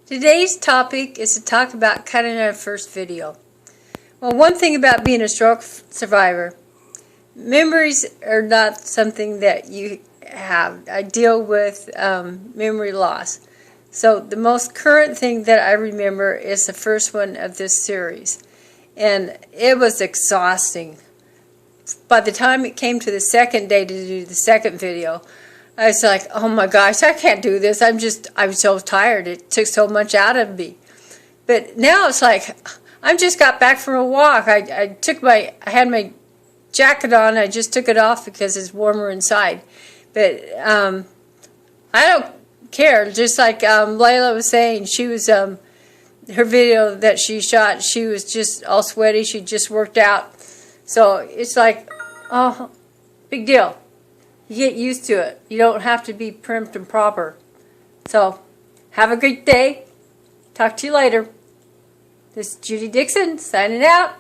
Today's topic is to talk about cutting our first video. Well, one thing about being a stroke survivor, memories are not something that you have. I deal with memory loss. So the most current thing that I remember is the first one of this series. And it was exhausting. By the time it came to the second day to do the second video, I was like, oh my gosh, I can't do this. I'm so tired. It took so much out of me. But now it's like, I just got back from a walk. I had my jacket on. I just took it off because it's warmer inside. But I don't care. Just like Layla was saying, she was, her video that she shot, she was just all sweaty. She just worked out. So it's like, oh, big deal. You get used to it. You don't have to be primed and proper. So, have a great day. Talk to you later. This is Judy Dixon signing out.